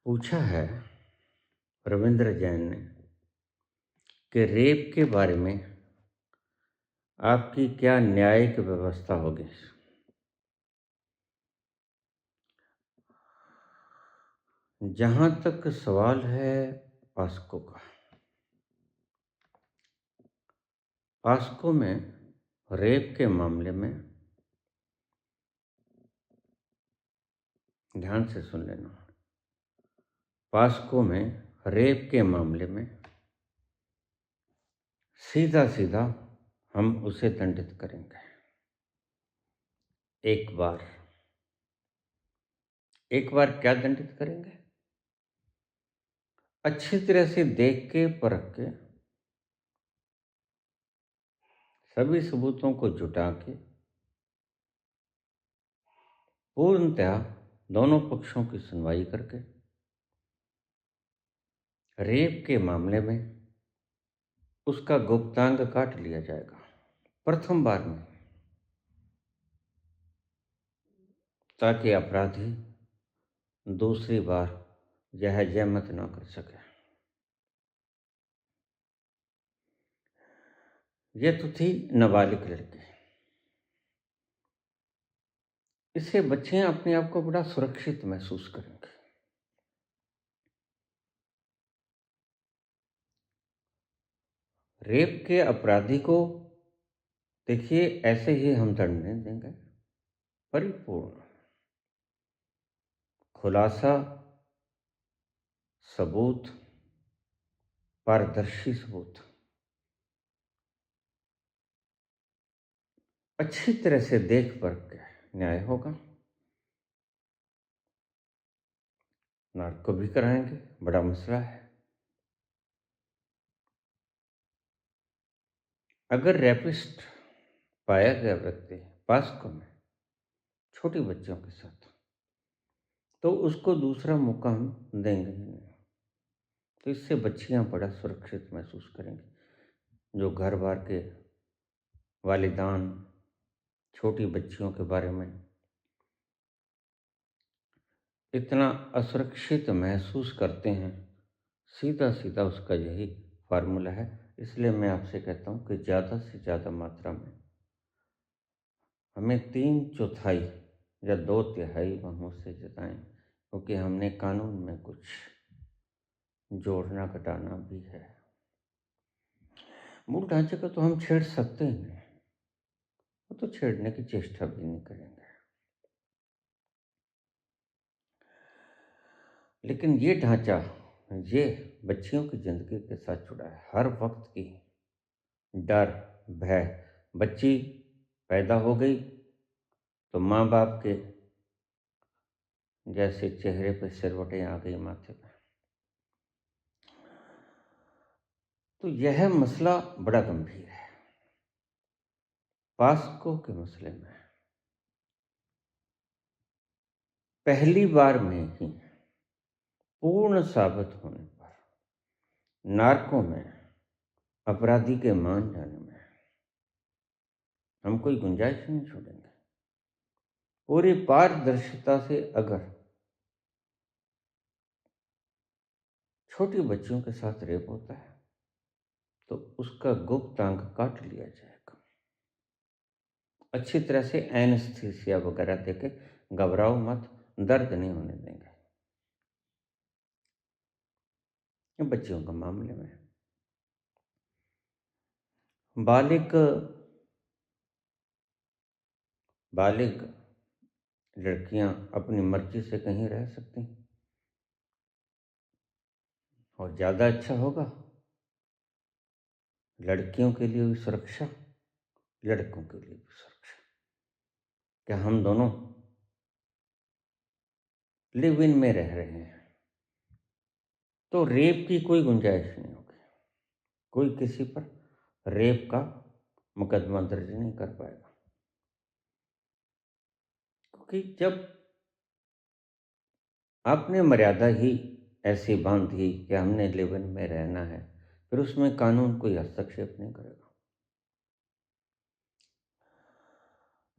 पूछा है रविंद्र जैन ने कि रेप के बारे में आपकी क्या न्यायिक व्यवस्था होगी। जहां तक सवाल है पास्को का, पास्को में रेप के मामले में ध्यान से सुन लेना। पास्को में रेप के मामले में सीधा सीधा हम उसे दंडित करेंगे। एक बार क्या दंडित करेंगे? अच्छी तरह से देख के परख के सभी सबूतों को जुटा के पूर्णतया दोनों पक्षों की सुनवाई करके रेप के मामले में उसका गुप्तांग काट लिया जाएगा प्रथम बार में, ताकि अपराधी दूसरी बार यह जहमत ना कर सके। यह तो थी नाबालिग लड़की। इससे बच्चे अपने आप को बड़ा सुरक्षित महसूस करेंगे। रेप के अपराधी को देखिए, ऐसे ही हम दंड नहीं देंगे। परिपूर्ण खुलासा, सबूत, पारदर्शी सबूत, अच्छी तरह से देख परख के न्याय होगा। नार्को भी कराएंगे, बड़ा मसला है। अगर रेपिस्ट पाया गया व्यक्ति पास्को में छोटी बच्चियों के साथ, तो उसको दूसरा मौका हम देंगे ही नहीं। तो इससे बच्चियां बड़ा सुरक्षित महसूस करेंगी। जो घर बार के वालिदान छोटी बच्चियों के बारे में इतना असुरक्षित महसूस करते हैं, सीधा सीधा उसका यही फार्मूला है। इसलिए मैं आपसे कहता हूँ कि ज़्यादा से ज़्यादा मात्रा में हमें 3/4 या 2/3 हम उससे जताएं, क्योंकि हमने कानून में कुछ जोड़ना घटाना भी है। मूल ढांचे को तो हम छेड़ सकते ही नहीं, वो तो छेड़ने की चेष्टा भी नहीं करेंगे। लेकिन ये ढांचा, ये बच्चियों की जिंदगी के साथ जुड़ा है। हर वक्त की डर, भय। बच्ची पैदा हो गई तो माँ बाप के जैसे चेहरे पे सिरवटें आ गई, माथे पे। तो यह मसला बड़ा गंभीर है। पास्को के मसले में पहली बार में ही पूर्ण साबित होने पर नार्को में अपराधी के मान जाने में हम कोई गुंजाइश नहीं छोड़ेंगे। पूरी पारदर्शिता से अगर छोटी बच्चियों के साथ रेप होता है तो उसका गुप्तांग काट लिया जाएगा। अच्छी तरह से एनेस्थीसिया वगैरह देके, घबराओ मत, दर्द नहीं होने देंगे। ये बच्चियों का मामले में बालिग लड़कियां अपनी मर्जी से कहीं रह सकती, और ज़्यादा अच्छा होगा लड़कियों के लिए भी सुरक्षा, लड़कों के लिए भी सुरक्षा। क्या हम दोनों लिव इन में रह रहे हैं तो रेप की कोई गुंजाइश नहीं होगी। कोई किसी पर रेप का मुकदमा दर्ज नहीं कर पाएगा, क्योंकि जब आपने मर्यादा ही ऐसी बांध दी कि हमने लिव इन में रहना है, फिर उसमें कानून कोई हस्तक्षेप नहीं करेगा।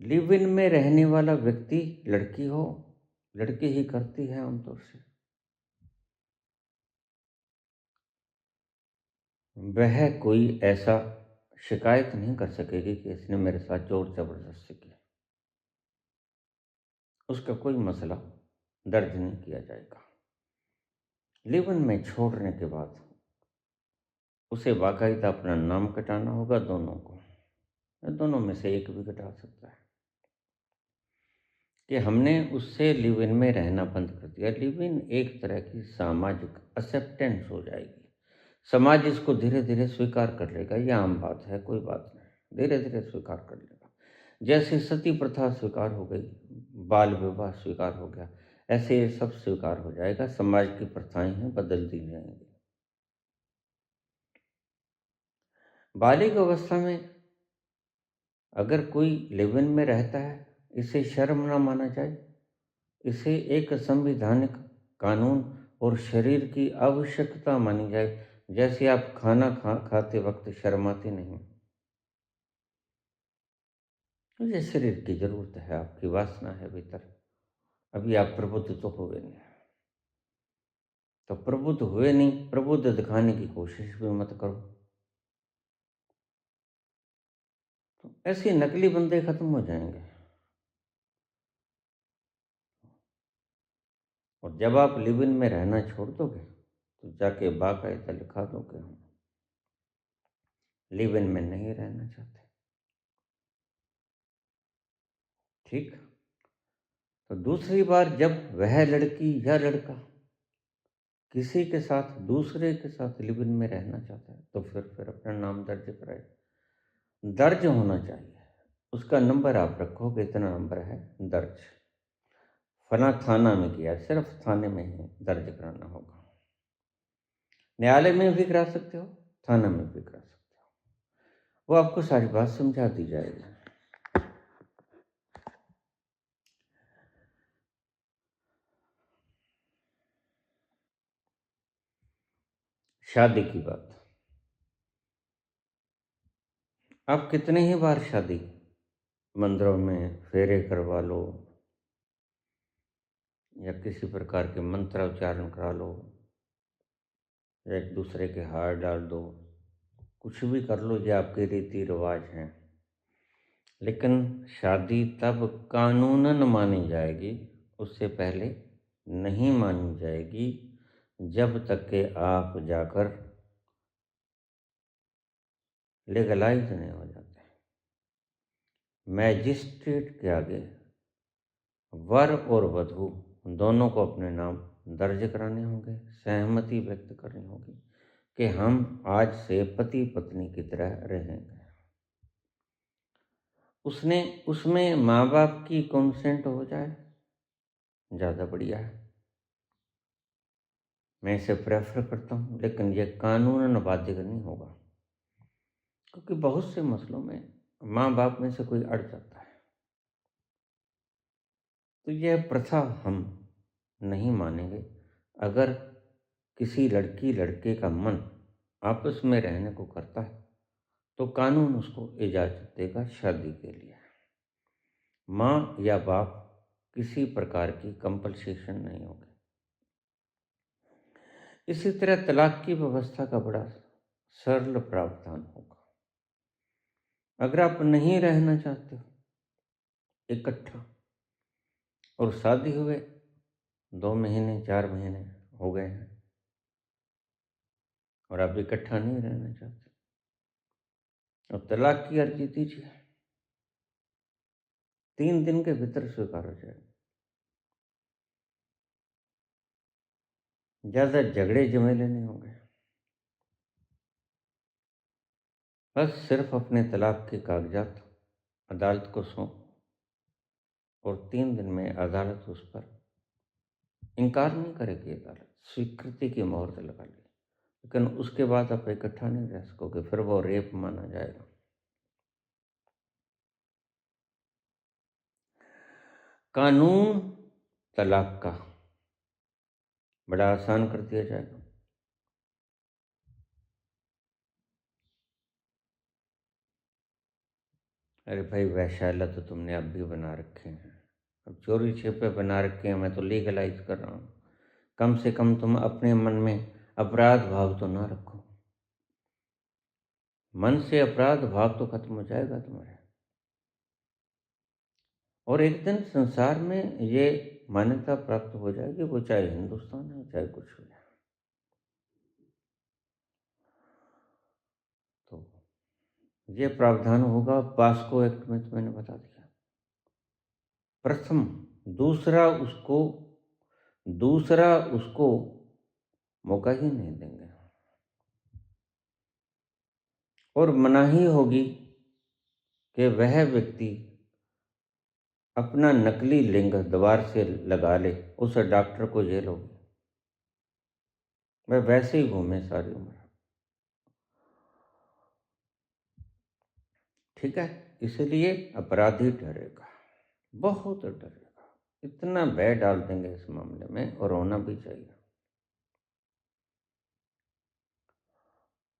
लिव इन में रहने वाला व्यक्ति लड़की हो, लड़की ही करती है आमतौर से, वह कोई ऐसा शिकायत नहीं कर सकेगी कि इसने मेरे साथ जोर जबरदस्ती की। उसका कोई मसला दर्ज नहीं किया जाएगा। लिव इन में छोड़ने के बाद उसे बाकायदा अपना नाम कटाना होगा, दोनों को, या दोनों में से एक भी कटा सकता है कि हमने उससे लिव इन में रहना बंद कर दिया। लिव इन एक तरह की सामाजिक एक्सेप्टेंस हो जाएगी। समाज इसको धीरे धीरे स्वीकार कर लेगा। ये आम बात है, कोई बात नहीं, धीरे धीरे स्वीकार कर लेगा। जैसे सती प्रथा स्वीकार हो गई, बाल विवाह स्वीकार हो गया, ऐसे ये सब स्वीकार हो जाएगा। समाज की प्रथाएं हैं, बदल दी जाएंगी। बालिग अवस्था में अगर कोई लिव इन में रहता है, इसे शर्म ना माना जाए। इसे एक संवैधानिक कानून और शरीर की आवश्यकता मानी जाए। जैसे आप खाना खाते वक्त शर्माते नहीं, तो ये शरीर की जरूरत है, आपकी वासना है भीतर। अभी आप प्रबुद्ध तो हुए नहीं, तो प्रबुद्ध हुए नहीं, प्रबुद्ध दिखाने की कोशिश भी मत करो। तो ऐसे नकली बंदे खत्म हो जाएंगे। और जब आप लिव इन में रहना छोड़ दोगे तो जाके बाकायदा लिखा दोगे हम लिव इन में नहीं रहना चाहते। ठीक। तो दूसरी बार जब वह लड़की या लड़का किसी के साथ, दूसरे के साथ लिव इन में रहना चाहता है, तो फिर अपना नाम दर्ज कराए। दर्ज होना चाहिए। उसका नंबर आप रखोगे, इतना नंबर है दर्ज, फला थाना में किया, सिर्फ थाने में ही दर्ज कराना होगा। न्यायालय में भी करा सकते हो, थाना में भी करा सकते हो, वो आपको सारी बात समझा दी जाएगी। शादी की बात, आप कितने ही बार शादी मंदिरों में फेरे करवा लो या किसी प्रकार के मंत्र उच्चारण करा लो या एक दूसरे के हार डाल दो, कुछ भी कर लो, ये आपके रीति रिवाज हैं। लेकिन शादी तब कानूनन मानी जाएगी, उससे पहले नहीं मानी जाएगी, जब तक के आप जाकर लीगलाइज नहीं हो जाते। मैजिस्ट्रेट के आगे वर और वधू दोनों को अपने नाम दर्ज कराने होंगे, सहमति व्यक्त करनी होगी कि हम आज से पति पत्नी की तरह रहेंगे। उसमें माँ बाप की कंसेंट हो जाए, ज़्यादा बढ़िया है। मैं इसे प्रेफर करता हूँ, लेकिन यह कानूनन बाध्य नहीं होगा, क्योंकि बहुत से मसलों में माँ बाप में से कोई अड़ जाता है। तो यह प्रथा हम नहीं मानेंगे। अगर किसी लड़की लड़के का मन आपस में रहने को करता है तो कानून उसको इजाज़त देगा शादी के लिए। माँ या बाप किसी प्रकार की कंपल्सेशन नहीं होगी। इसी तरह तलाक की व्यवस्था का बड़ा सरल प्रावधान होगा। अगर आप नहीं रहना चाहते हो इकट्ठा और शादी हुए 2 महीने 4 महीने हो गए हैं और आप इकट्ठा नहीं रहना चाहते, और तलाक की अर्जी दीजिए, 3 दिन के भीतर स्वीकार हो जाएगा। ज़्यादा झगड़े झमेले नहीं होंगे। बस सिर्फ अपने तलाक के कागजात अदालत को सौंप और 3 दिन में अदालत उस पर इनकार नहीं करेगी। अदालत स्वीकृति की मोहर लगा ली, लेकिन उसके बाद आप इकट्ठा नहीं रह सकोगे, फिर वो रेप माना जाएगा। कानून तलाक का बड़ा आसान कर दिया जाएगा। अरे भाई, वैशाला तो तुमने अब भी बना रखे हैं, अब चोरी छिपे बना रखे हैं, मैं तो लीगलाइज कर रहा हूँ। कम से कम तुम अपने मन में अपराध भाव तो ना रखो। मन से अपराध भाव तो खत्म हो जाएगा तुम्हारे। और एक दिन संसार में ये मान्यता प्राप्त हो जाएगी, वो चाहे हिंदुस्तान है चाहे कुछ हो जाए। तो ये प्रावधान होगा पास्को एक्ट में, तो मैंने बता दिया प्रथम। दूसरा उसको मौका ही नहीं देंगे, और मनाही होगी कि वह व्यक्ति अपना नकली लिंग दोबार से लगा ले, उस डॉक्टर को जेल होगी। वह वैसे ही घूमे सारी उम्र। ठीक है, इसलिए अपराधी डरेगा, बहुत डरेगा। इतना भय डाल देंगे इस मामले में, और होना भी चाहिए।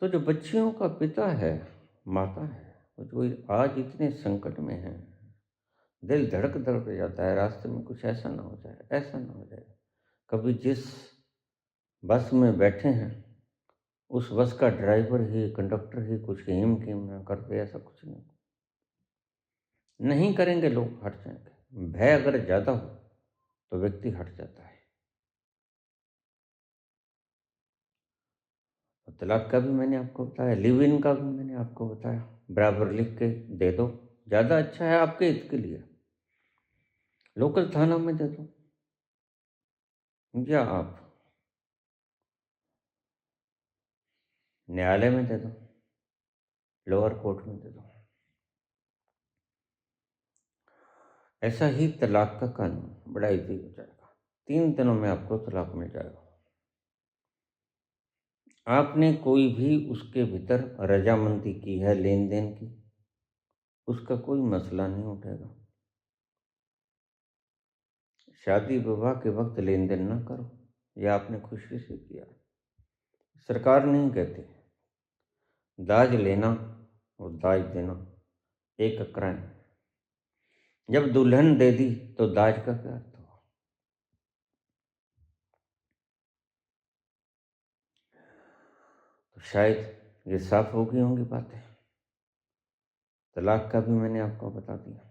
तो जो बच्चियों का पिता है, माता है, वो जो आज इतने संकट में है, दिल धड़क धड़क जाता है, रास्ते में कुछ ऐसा ना हो जाए, ऐसा ना हो जाए। कभी जिस बस में बैठे हैं उस बस का ड्राइवर ही, कंडक्टर ही कुछ हिम खिम ना कर दे, ऐसा कुछ नहीं करेंगे, लोग हट जाएंगे। भय अगर ज़्यादा हो तो व्यक्ति हट जाता है। तलाक का भी मैंने आपको बताया, लिव इन का भी मैंने आपको बताया, बराबर लिख के दे दो, ज़्यादा अच्छा है आपके हित के लिए। लोकल थाना में दे दो, या आप न्यायालय में दे दो, लोअर कोर्ट में दे दो। ऐसा ही तलाक का कानून बड़ा ईजी हो जाएगा, 3 दिनों में आपको तलाक मिल जाएगा। आपने कोई भी उसके भीतर रजामंदी की है लेन देन की, उसका कोई मसला नहीं उठेगा। शादी विवाह के वक्त लेन देन ना करो, यह आपने खुशी से किया। सरकार नहीं कहती दाज लेना और दाज देना एक क्राइम। जब दुल्हन दे दी तो दाज का क्या अर्थ हुआ? तो शायद ये साफ हो गई होंगी बातें। तलाक का भी मैंने आपको बता दिया,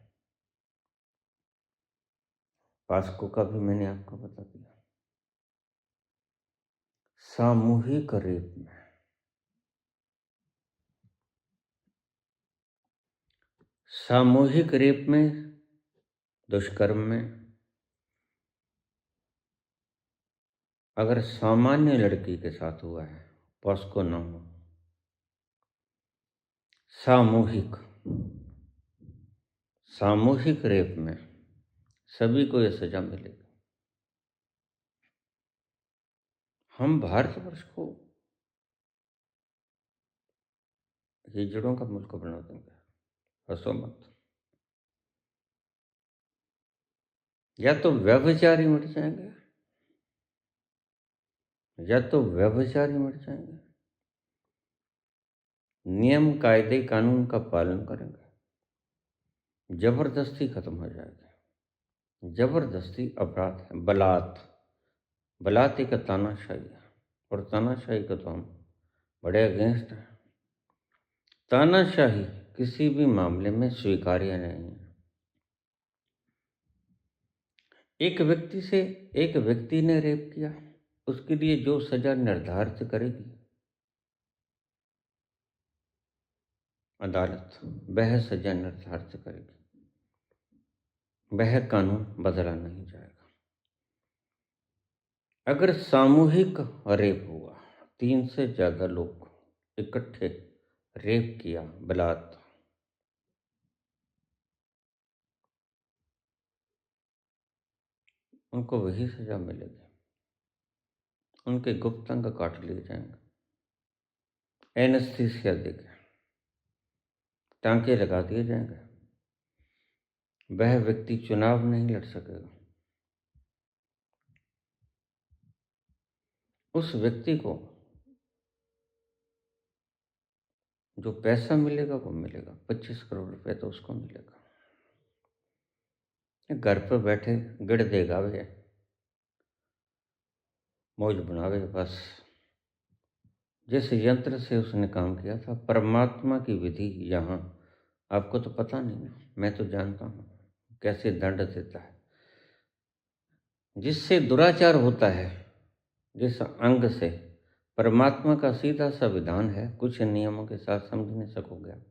पास्को का भी मैंने आपको बता दिया। सामूहिक रेप में, सामूहिक रेप में, दुष्कर्म में, अगर सामान्य लड़की के साथ हुआ है, पॉस्को ना हो, सामूहिक रेप में सभी को यह सजा मिलेगी। हम भारतवर्ष को हिजड़ों का मुल्क बना देंगे, हंसो मत। या तो व्यभिचारी मर जाएंगे, या तो व्यभिचारी मर जाएंगे। नियम कायदे कानून का पालन करेंगे, जबरदस्ती खत्म हो जाएगी। जबरदस्ती अपराध है। बलात् एक तानाशाही है, और तानाशाही का तो हम बड़े अगेंस्ट हैं। तानाशाही किसी भी मामले में स्वीकार्य नहीं है। एक व्यक्ति ने रेप किया, उसके लिए जो सजा निर्धारित करेगी अदालत, वह सजा निर्धारित करेगी, वह कानून बदला नहीं जाएगा। अगर सामूहिक रेप हुआ, 3 से ज़्यादा लोग इकट्ठे रेप किया, बलात्, उनको वही सजा मिलेगी। उनके गुप्त अंग काट लिए जाएंगे, एनेस्थीसिया देके टांके लगा दिए जाएंगे। वह व्यक्ति चुनाव नहीं लड़ सकेगा। उस व्यक्ति को जो पैसा मिलेगा वो मिलेगा, 25 करोड़ रुपए तो उसको मिलेगा। घर पर बैठे गिड़ देगा वे, मौज बनावे बस, जिस यंत्र से उसने काम किया था, परमात्मा की विधि यहाँ आपको तो पता नहीं ना, मैं तो जानता हूँ कैसे दंड देता है। जिससे दुराचार होता है, जिस अंग से, परमात्मा का सीधा सा विधान है, कुछ नियमों के साथ समझ नहीं सकोगे आप।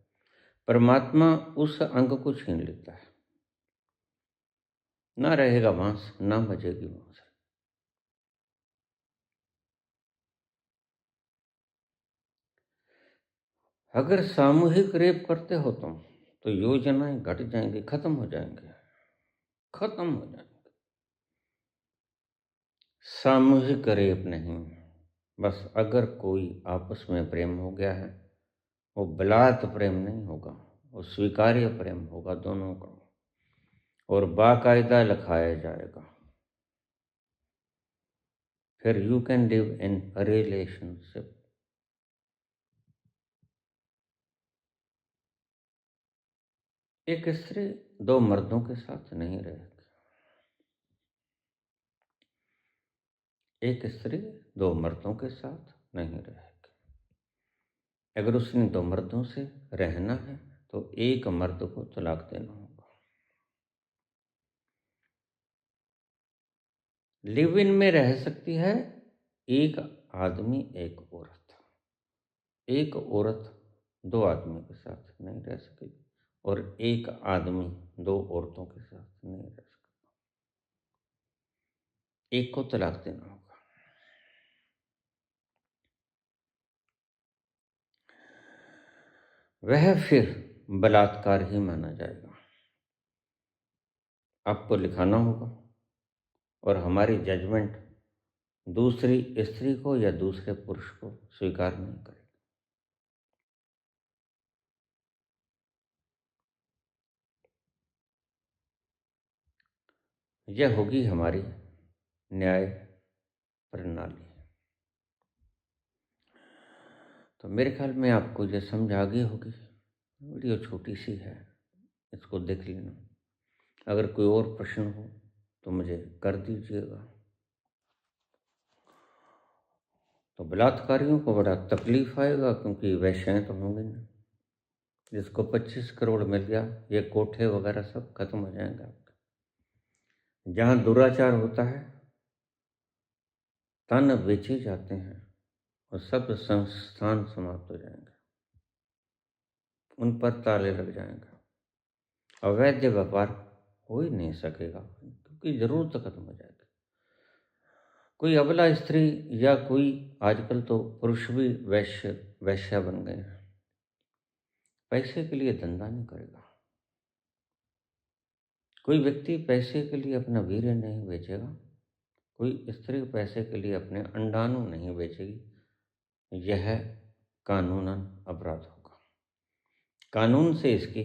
परमात्मा उस अंग को छीन लेता है, ना रहेगा बांस, ना बजेगी बांसुरी। अगर सामूहिक रेप करते हो तुम, तो योजनाएं घट जाएंगी, खत्म हो जाएंगे, खत्म हो जाएंगे। सामूहिक रेप नहीं, बस अगर कोई आपस में प्रेम हो गया है, वो बलात् प्रेम नहीं होगा, वो स्वीकार्य प्रेम होगा दोनों का, और बाकायदा लिखाया जाएगा। फिर you can live in relationship. एक स्त्री दो मर्दों के साथ नहीं रहेगी। एक स्त्री दो मर्दों के साथ नहीं रहेगी। अगर उसने दो मर्दों से रहना है तो एक मर्द को तलाक देना होगा। लिव इन में रह सकती है एक आदमी एक औरत। एक औरत दो आदमियों के साथ नहीं रह सकेगी, और एक आदमी दो औरतों के साथ नहीं रह सकता। एक को तलाक देना होगा। वह फिर बलात्कार ही माना जाएगा। आपको लिखाना होगा, और हमारी जजमेंट दूसरी स्त्री को या दूसरे पुरुष को स्वीकार नहीं करेगी। यह होगी हमारी न्याय प्रणाली। तो मेरे ख्याल में आपको ये समझ आ गई होगी। वीडियो छोटी सी है, इसको देख लेना। अगर कोई और प्रश्न हो तो मुझे कर दीजिएगा। तो बलात्कारियों को बड़ा तकलीफ आएगा, क्योंकि वैश्याएं तो होंगे नहीं। जिसको 25 करोड़ मिल गया, ये कोठे वगैरह सब खत्म हो जाएंगे आपके। जहाँ दुराचार होता है, तन बेचे जाते हैं, और सब संस्थान समाप्त हो जाएंगे, उन पर ताले लग जाएंगे। अवैध व्यापार हो ही नहीं सकेगा, क्योंकि जरूरत खत्म हो जाएगी। कोई अबला स्त्री या कोई, आजकल तो पुरुष भी वैश्या बन गए हैं। पैसे के लिए धंधा नहीं करेगा। कोई व्यक्ति पैसे के लिए अपना वीर्य नहीं बेचेगा। कोई स्त्री पैसे के लिए अपने अंडाणु नहीं बेचेगी। यह कानूनन अपराध होगा। कानून से इसकी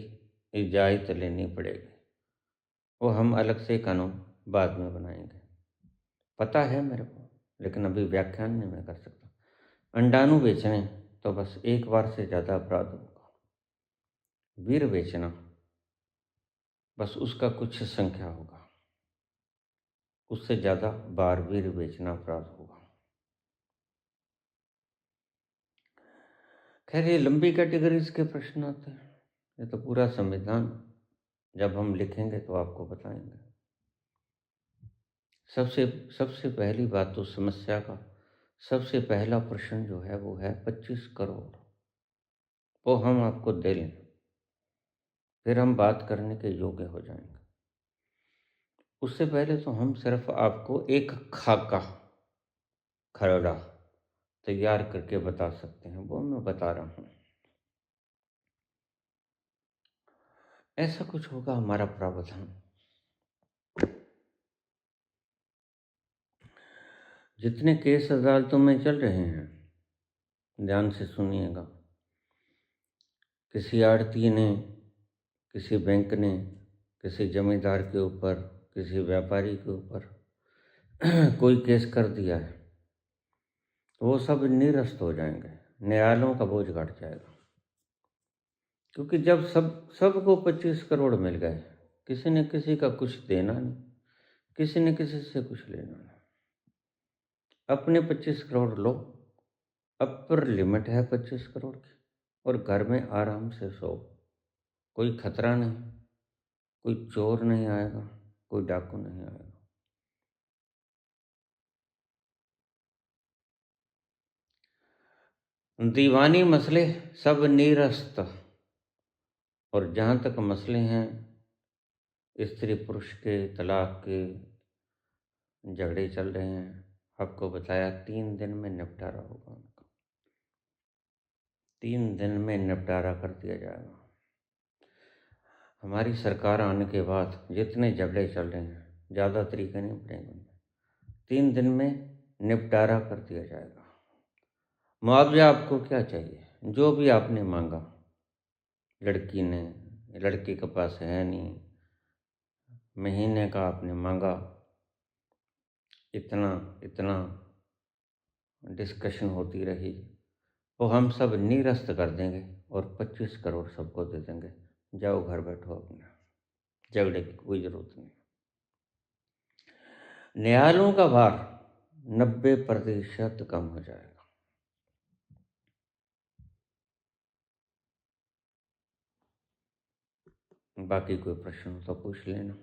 इजाज़त लेनी पड़ेगी। वो हम अलग से कानून बाद में बनाएंगे, पता है मेरे को, लेकिन अभी व्याख्यान नहीं मैं कर सकता। अंडाणु बेचने तो बस एक बार से ज़्यादा अपराध होगा। वीर बेचना बस उसका कुछ संख्या होगा, उससे ज़्यादा बार वीर बेचना अपराध होगा। खैर, ये लंबी कैटेगरीज के प्रश्न आते हैं। ये तो पूरा संविधान जब हम लिखेंगे तो आपको बताएंगे। सबसे सबसे पहली बात तो समस्या का सबसे पहला प्रश्न जो है वो है 25 करोड़। वो हम आपको दे लें, फिर हम बात करने के योग्य हो जाएंगे। उससे पहले तो हम सिर्फ आपको एक खाका खरड़ा तैयार करके बता सकते हैं, वो मैं बता रहा हूँ। ऐसा कुछ होगा हमारा प्रावधान। जितने केस अदालतों में चल रहे हैं, ध्यान से सुनिएगा। किसी आड़ती ने, किसी बैंक ने, किसी जमींदार के ऊपर, किसी व्यापारी के ऊपर कोई केस कर दिया है, तो वो सब निरस्त हो जाएंगे, न्यायालयों का बोझ घट जाएगा। क्योंकि जब सबको 25 करोड़ मिल गए, किसी ने किसी का कुछ देना नहीं, किसी ने किसी से कुछ लेना नहीं। अपने 25 करोड़ लो, अपर लिमिट है 25 करोड़ की, और घर में आराम से सो, कोई खतरा नहीं, कोई चोर नहीं आएगा, कोई डाकू नहीं आएगा। दीवानी मसले सब निरस्त, और जहाँ तक मसले हैं स्त्री पुरुष के, तलाक के झगड़े चल रहे हैं, आपको बताया 3 दिन में निपटारा होगा उनका, 3 दिन में निपटारा कर दिया जाएगा। हमारी सरकार आने के बाद जितने झगड़े चल रहे हैं ज़्यादा तरीके नहीं पड़ेंगे उनमें, 3 दिन में निपटारा कर दिया जाएगा। मुआवजा आपको क्या चाहिए, जो भी आपने मांगा, लड़की ने, लड़की के पास है नहीं, महीने का आपने मांगा, इतना इतना डिस्कशन होती रही, वो हम सब निरस्त कर देंगे और 25 करोड़ सबको दे देंगे। जाओ घर बैठो अपने, झगड़े की कोई ज़रूरत नहीं। न्यायालयों का भार 90% कम हो जाएगा। बाकी कोई प्रश्न हो तो पूछ लेना।